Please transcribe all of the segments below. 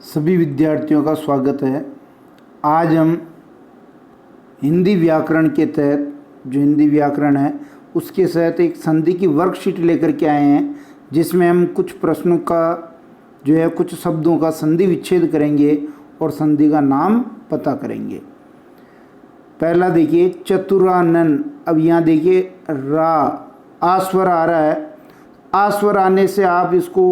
सभी विद्यार्थियों का स्वागत है। आज हम हिंदी व्याकरण के तहत जो हिंदी व्याकरण है उसके तहत एक संधि की वर्कशीट लेकर के आए हैं, जिसमें हम कुछ प्रश्नों का जो है कुछ शब्दों का संधि विच्छेद करेंगे और संधि का नाम पता करेंगे। पहला देखिए चतुरानन। अब यहाँ देखिए रा आस्वर आ रहा है। आस्वर आने से आप इसको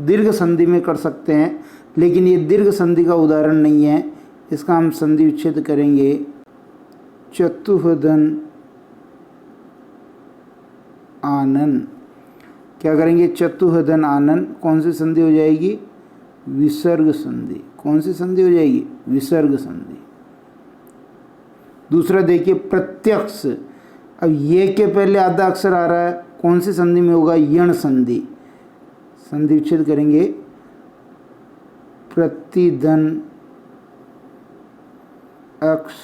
दीर्घ संधि में कर सकते हैं, लेकिन ये दीर्घ संधि का उदाहरण नहीं है। इसका हम संधि विच्छेद करेंगे। चतुहदन आनन। क्या करेंगे? चतुहदन आनन। कौन सी संधि हो जाएगी? विसर्ग संधि। कौन सी संधि हो जाएगी? विसर्ग संधि। दूसरा देखिए प्रत्यक्ष। अब ये के पहले आधा अक्षर आ रहा है, कौन सी संधि में होगा? यण संधि। संधि विच्छेद करेंगे। प्रतिधन अक्ष।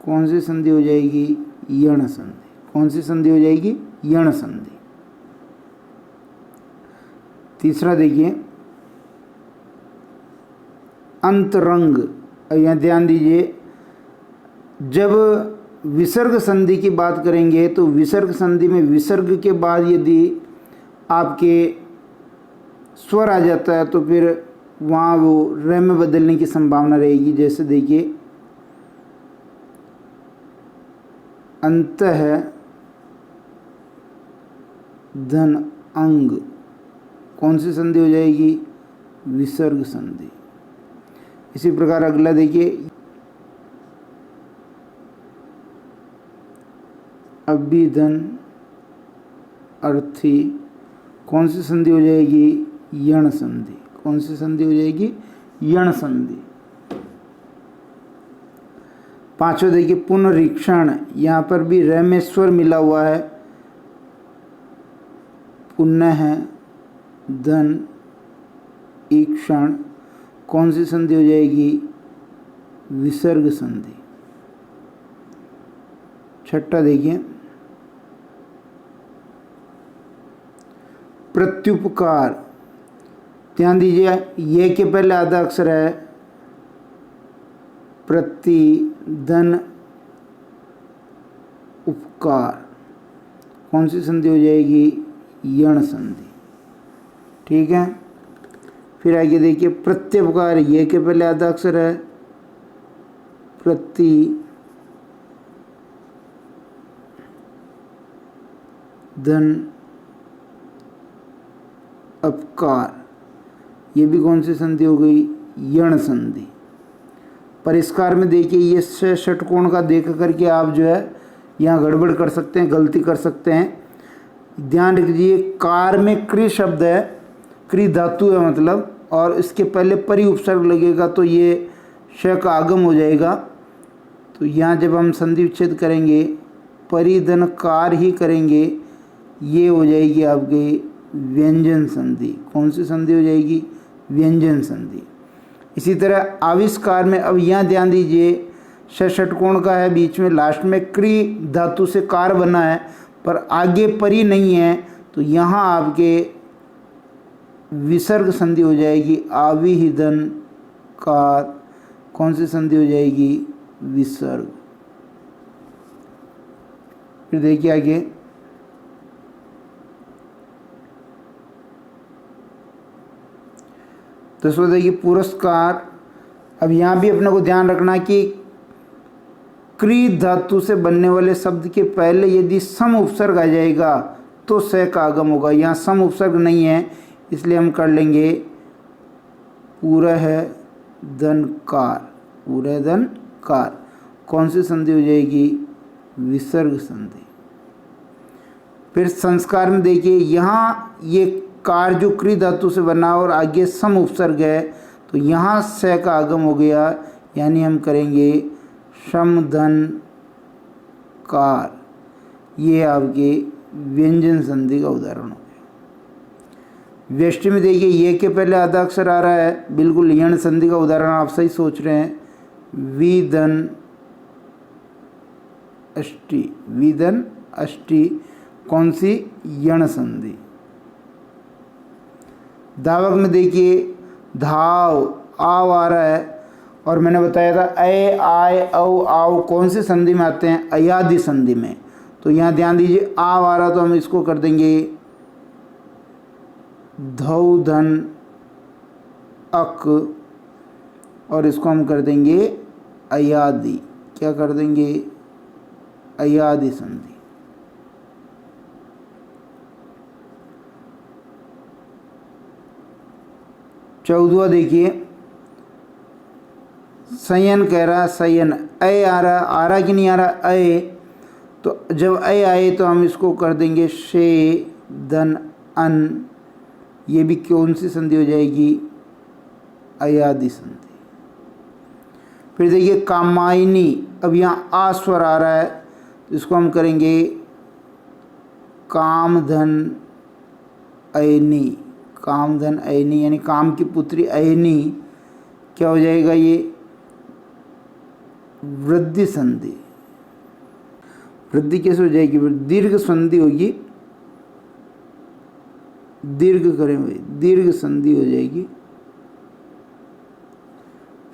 कौन सी संधि हो जाएगी? यण संधि। कौन सी संधि हो जाएगी? यण संधि। तीसरा देखिए अंतरंग। अब यहाँ ध्यान दीजिए, जब विसर्ग संधि की बात करेंगे तो विसर्ग संधि में विसर्ग के बाद यदि आपके स्वर आ जाता है तो फिर वहाँ वो र में बदलने की संभावना रहेगी। जैसे देखिए अंत है धन अंग। कौन सी संधि हो जाएगी? विसर्ग संधि। इसी प्रकार अगला देखिए अभिधन अर्थी। कौन सी संधि हो जाएगी? यण संधि। कौन सी संधि हो जाएगी? यण संधि। पांचवा देखिए पुनरीक्षण। यहाँ पर भी र में स्वर मिला हुआ है। पुनः धन ईक्षण। कौन सी संधि हो जाएगी? विसर्ग संधि। छठा देखिए प्रत्युपकार। ध्यान दीजिए, ये के पहले आधा अक्षर है। प्रति धन उपकार। कौन सी संधि हो जाएगी? यण संधि। ठीक है। फिर आगे देखिए प्रत्युपकार। ये के पहले आधा अक्षर है। प्रति धन अपकार। ये भी कौन सी संधि हो गई? यण संधि। परिष्कार में देखिए ये षटकोण का देख करके आप जो है यहाँ गड़बड़ कर सकते हैं, गलती कर सकते हैं। ध्यान रखिए कार में क्री शब्द है, क्री धातु है मतलब, और इसके पहले परि उपसर्ग लगेगा तो ये श का आगम हो जाएगा। तो यहाँ जब हम संधि विच्छेद करेंगे परिधन कार ही करेंगे, ये हो जाएगी आपकी व्यंजन संधि। कौन सी संधि हो जाएगी? व्यंजन संधि। इसी तरह आविष्कार में, अब यहाँ ध्यान दीजिए षटकोण का है, बीच में लास्ट में क्री धातु से कार बना है पर आगे परी नहीं है, तो यहाँ आपके विसर्ग संधि हो जाएगी। आविहिदन कार। कौन सी संधि हो जाएगी? विसर्ग। फिर देखिए आगे तो देखिए पुरस्कार। अब यहाँ भी अपने को ध्यान रखना कि क्री धातु से बनने वाले शब्द के पहले यदि सम उपसर्ग आ जाएगा तो स का आगम होगा। यहाँ सम उपसर्ग नहीं है, इसलिए हम कर लेंगे पूरा है धन कार। पूरा धन कार। कौन सी संधि हो जाएगी? विसर्ग संधि। फिर संस्कार में देखिए यहाँ ये कार जो क्री धातु से बना और आगे सम उपसर्ग है तो यहाँ स का आगम हो गया, यानी हम करेंगे शम धन कार। ये आपके व्यंजन संधि का उदाहरण हो गया। व्यष्टि में देखिए ये के पहले आधा अक्षर आ रहा है, बिल्कुल यण संधि का उदाहरण। आप सही सोच रहे हैं। विधन अष्टि। विधन अष्टि। कौन सी? यण संधि। धावक में देखिए धाव। आव आ रहा है, और मैंने बताया था ए आय औ आव कौन सी संधि में आते हैं? अयादि संधि में। तो यहाँ ध्यान दीजिए, आव आ रहा तो हम इसको कर देंगे धौ धन अक, और इसको हम कर देंगे अयादि। क्या कर देंगे? अयादि संधि। चौदवा देखिए, सयन कह रहा है, सयन अय आ रहा कि नहीं आ रहा? अय, तो जब अय आए तो हम इसको कर देंगे शे धन अन। ये भी कौन सी संधि हो जाएगी? अयादि संधि। फिर देखिए कामायनी, अब यहाँ आ स्वर आ रहा है तो इसको हम करेंगे काम धन अयनी। काम धन अयनी यानी काम की पुत्री अयनी। क्या हो जाएगा ये? वृद्धि संधि। वृद्धि कैसे हो जाएगी? दीर्घ संधि होगी, दीर्घ करें भाई, दीर्घ संधि हो जाएगी।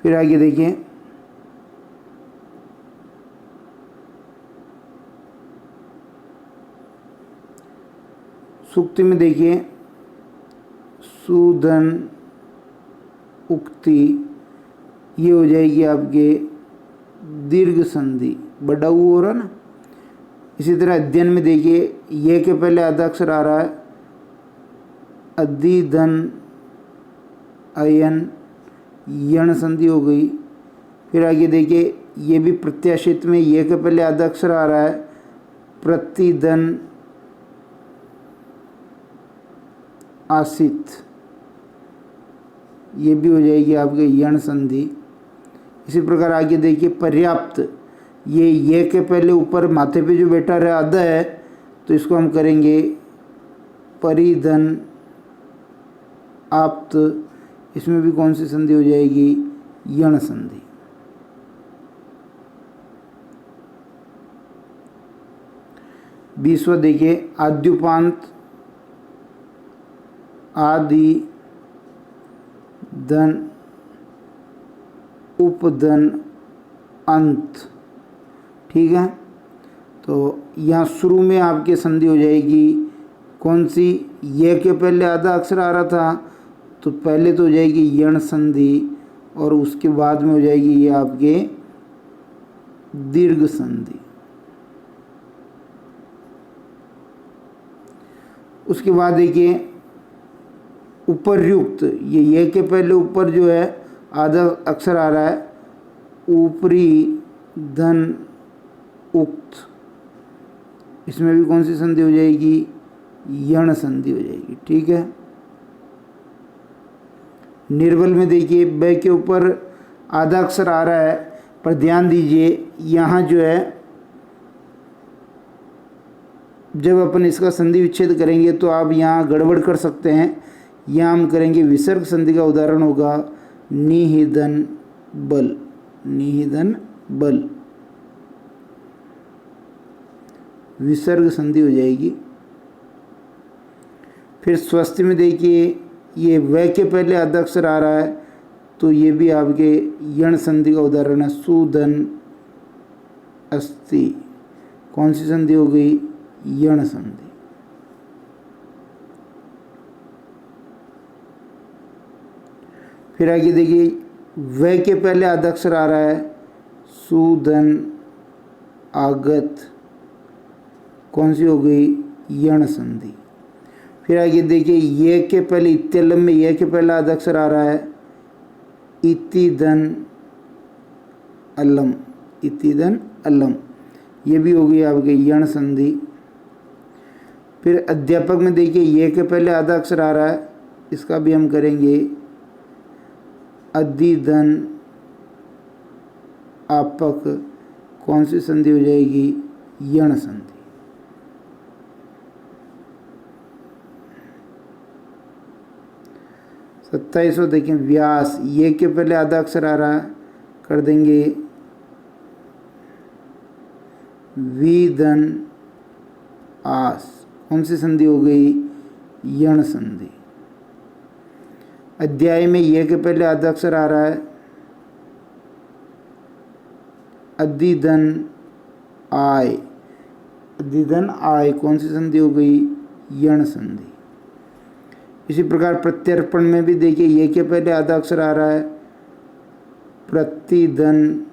फिर आगे देखिए, सूक्ति में देखिए सुधन उक्ति, ये हो जाएगी आपके दीर्घ संधि, बड़ा ऊ हो रहा ना। इसी तरह अध्ययन में देखिए, ये के पहले आधा अक्षर आ रहा है, अधि धन अयन, यण संधि हो गई। फिर आगे देखिए, ये भी प्रत्याशित में ये के पहले आधा अक्षर आ रहा है, प्रतिधन आसित, ये भी हो जाएगी आपके यण संधि। इसी प्रकार आगे देखिए पर्याप्त, ये के पहले ऊपर माथे पे जो बैठा रहा आधा है तो इसको हम करेंगे परिधन आप्त। इसमें भी कौन सी संधि हो जाएगी? यण संधि। बीसवा देखिए आद्युपांत आदि धन उपधन अंत। ठीक है, तो यहाँ शुरू में आपके संधि हो जाएगी कौन सी? ये के पहले आधा अक्षर आ रहा था तो पहले तो हो जाएगी यण संधि, और उसके बाद में हो जाएगी ये आपके दीर्घ संधि। उसके बाद देखिए उपर्युक्त, ये के पहले ऊपर जो है आधा अक्षर आ रहा है, ऊपरी धन उक्त, इसमें भी कौन सी संधि हो जाएगी? यण संधि हो जाएगी। ठीक है, निर्बल में देखिए ब के ऊपर आधा अक्षर आ रहा है, पर ध्यान दीजिए यहाँ जो है जब अपन इसका संधि विच्छेद करेंगे तो आप यहाँ गड़बड़ कर सकते हैं। यहाँ हम करेंगे विसर्ग संधि का उदाहरण होगा निहिधन बल, निहिधन बल, विसर्ग संधि हो जाएगी। फिर स्वस्ति में देखिए ये व के पहले आधा अक्षर आ रहा है तो ये भी आपके यण संधि का उदाहरण है, सुधन अस्ति। कौन सी संधि हो गई? यण संधि। फिर आगे देखिए व के पहले आधा अक्षर आ रहा है, सुधन आगत। कौन सी हो गई? यण संधि। फिर आगे देखिए ये के पहले इत्यलम में ये के पहले आधा अक्षर आ रहा है, इति धन अलम, इति धन अलम, ये भी हो गई आपके यण संधि। फिर अध्यापक में देखिए ये के पहले आधा अक्षर आ रहा है, इसका भी हम करेंगे अधि धन आपक। कौन सी संधि हो जाएगी? यण संधि। सत्ताईसवां देखें व्यास, ये के पहले आधा अक्षर आ रहा है, कर देंगे विधन आस। कौन सी संधि हो गई? यण संधि। अध्याय में ये के पहले आधा अक्षर आ रहा है अधिधन आय। अधिधन आय कौन सी संधि हो गई? यण संधि। इसी प्रकार प्रत्यर्पण में भी देखिए ये के पहले आधा अक्षर आ रहा है प्रतिधन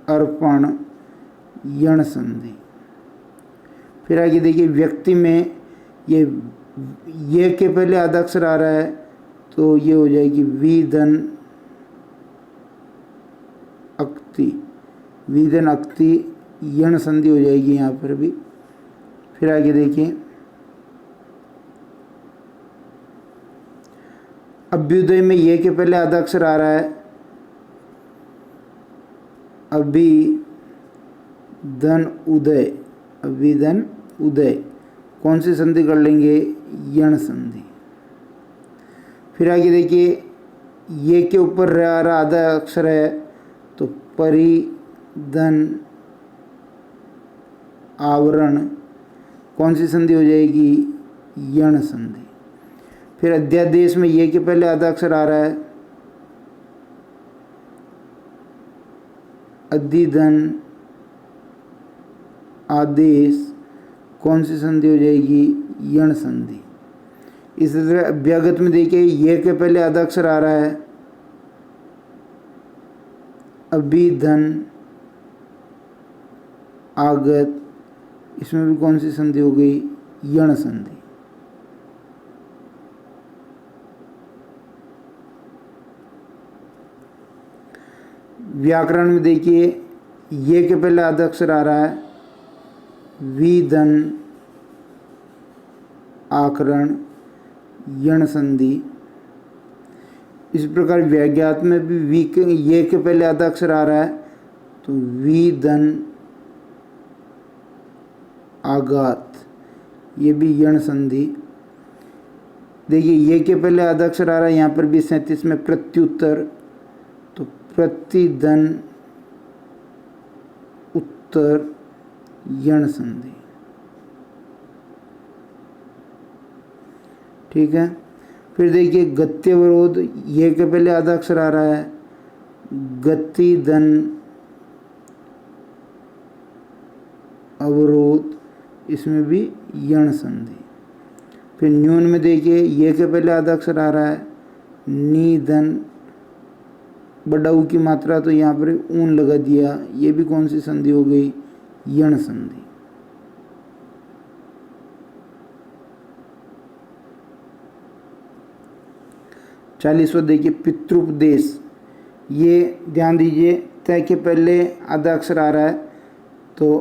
अर्पण यण संधि। फिर आगे देखिए व्यक्ति में ये के पहले आधा अक्षर आ रहा है तो ये हो जाएगी विधन अक्ति। विधन अक्ति यण संधि हो जाएगी यहाँ पर भी। फिर आगे देखिए अभ्युदय में ये के पहले आधा अक्षर आ रहा है अभिधन उदय। अभिधन उदय कौन सी संधि कर लेंगे? यण संधि। फिर आगे देखिए ये के ऊपर रहा आधा अक्षर है तो परिधन आवरण कौन सी संधि हो जाएगी? यण संधि। फिर अध्यादेश में ये के पहले आधा अक्षर आ रहा है अधिधन आदेश कौन सी संधि हो जाएगी? यण संधि। इसी तरह अभ्यागत में देखिए ये के पहले आधा अक्षर आ रहा है अभिधन आगत। इसमें भी कौन सी संधि हो गई? यण संधि। व्याकरण में देखिए ये के पहले आधा अक्षर आ रहा है विधन आकरण यण संधि। इस प्रकार व्यज्ञात में भी ये के पहले आधा अक्षर आ रहा है तो विधन आघात, ये भी यण संधि। देखिए ये के पहले आधा अक्षर आ रहा है यहाँ पर भी 37 में प्रत्युत्तर तो प्रतिधन उत्तर यण संधि। ठीक है। फिर देखिए गत्यवरोध ये के पहले आधा अक्षर आ रहा है गतिधन अवरोध, इसमें भी यण संधि। फिर न्यून में देखिए ये के पहले आधा अक्षर आ रहा है निधन, बड़ा ऊ की मात्रा तो यहाँ पर ऊन लगा दिया, ये भी कौन सी संधि हो गई? यण संधि। चालीसवां देखिए पितृपदेश, ये ध्यान दीजिए तय के पहले आधा अक्षर आ रहा है तो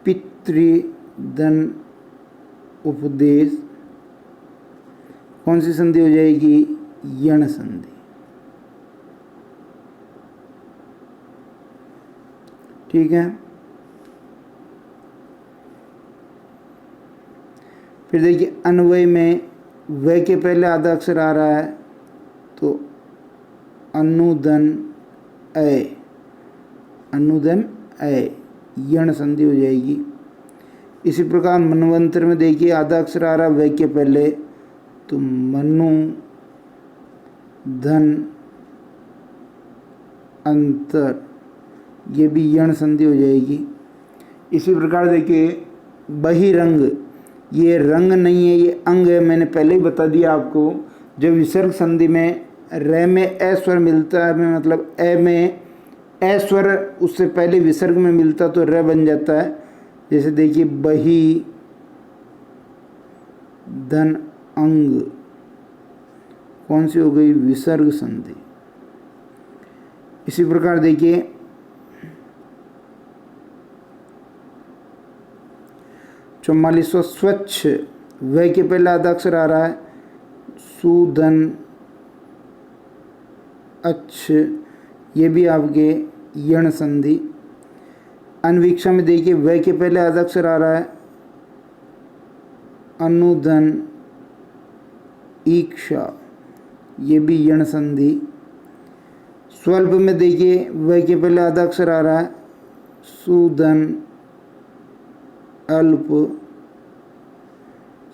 पितृधन उपदेश कौन सी संधि हो जाएगी? यण संधि। ठीक है। फिर देखिए अन्वय में व के पहले आधा अक्षर आ रहा है तो अनुदन अय, अनुदन अय यण संधि हो जाएगी। इसी प्रकार मनवंतर में देखिए आधा अक्षर आ रहा है व के पहले तो मनु धन अंतर, ये भी यण संधि हो जाएगी। इसी प्रकार देखिए बहिरंग, ये रंग नहीं है ये अंग है, मैंने पहले ही बता दिया आपको। जब विसर्ग संधि में र में ए स्वर मिलता है, में मतलब ए में ए स्वर उससे पहले विसर्ग में मिलता तो र बन जाता है। जैसे देखिए बही धन अंग कौन सी हो गई? विसर्ग संधि। इसी प्रकार देखिए चौवालीसवां स्वच्छ, व के पहले आधा अक्षर आ रहा है सुधन अच्छ, ये भी आपके यण संधि। अन्वीक्षा में देखिए व के पहले आधा अक्षर आ रहा है अनुधन ईक्षा, ये भी यण संधि। स्वल्प में देखिए व के पहले आधा अक्षर आ रहा है सुधन अल्प,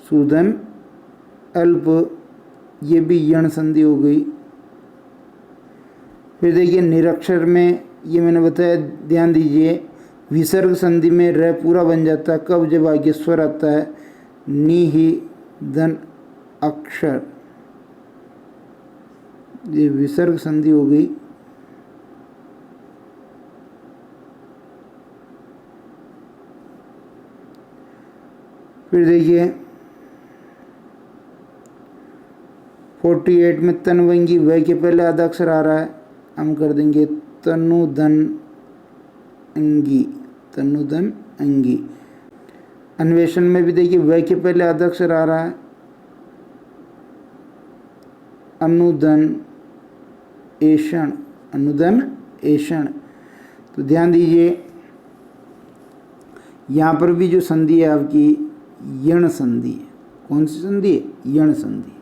सुधन अल्प, ये भी यण संधि हो गई। फिर देखिए निरक्षर में, ये मैंने बताया, ध्यान दीजिए, विसर्ग संधि में र पूरा बन जाता है कब, जब आगे स्वर आता है नी ही धन अक्षर, ये विसर्ग संधि हो गई। फिर देखिए 48 में तनवंगी, व के पहले आधा अक्षर आ रहा है, हम कर देंगे तनुधन अंगी, तनुधन अंगी। अन्वेषण में भी देखिए व के पहले आधा अक्षर आ रहा है, अनुधन एषण, अनुधन एषण। तो ध्यान दीजिए यहाँ पर भी जो संधि है आपकी यण संधि है। कौन सी संधि है? यण संधि।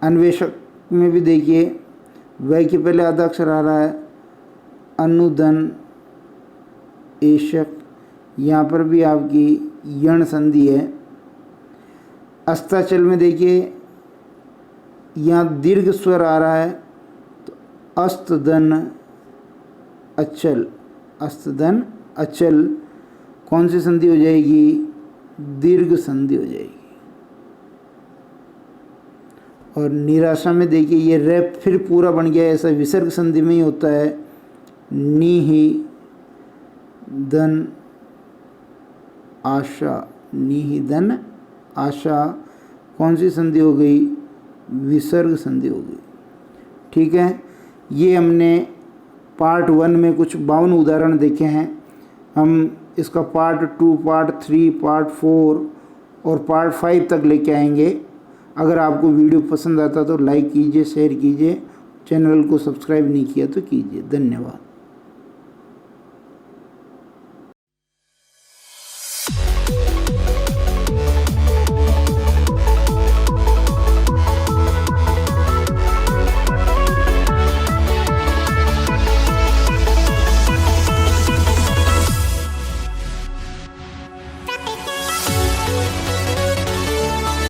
अन्वेषक में भी देखिए व के पहले आधा अक्षर आ रहा है, अनुधन एषक, यहाँ पर भी आपकी यण संधि है। अस्ताचल में देखिए यहाँ दीर्घ स्वर आ रहा है, तो अस्तधन अचल, अस्तधन अचल, कौन सी संधि हो जाएगी? दीर्घ संधि हो जाएगी। और निराशा में देखिए ये रे फिर पूरा बन गया, ऐसा विसर्ग संधि में ही होता है, नी ही धन आशा, नी ही धन आशा, कौन सी संधि हो गई? विसर्ग संधि हो गई। ठीक है, ये हमने पार्ट 1 में कुछ 52 उदाहरण देखे हैं। हम इसका पार्ट 2, पार्ट 3, पार्ट 4 और पार्ट 5 तक लेके आएंगे। अगर आपको वीडियो पसंद आता तो लाइक कीजिए, शेयर कीजिए, चैनल को सब्सक्राइब नहीं किया तो कीजिए। धन्यवाद।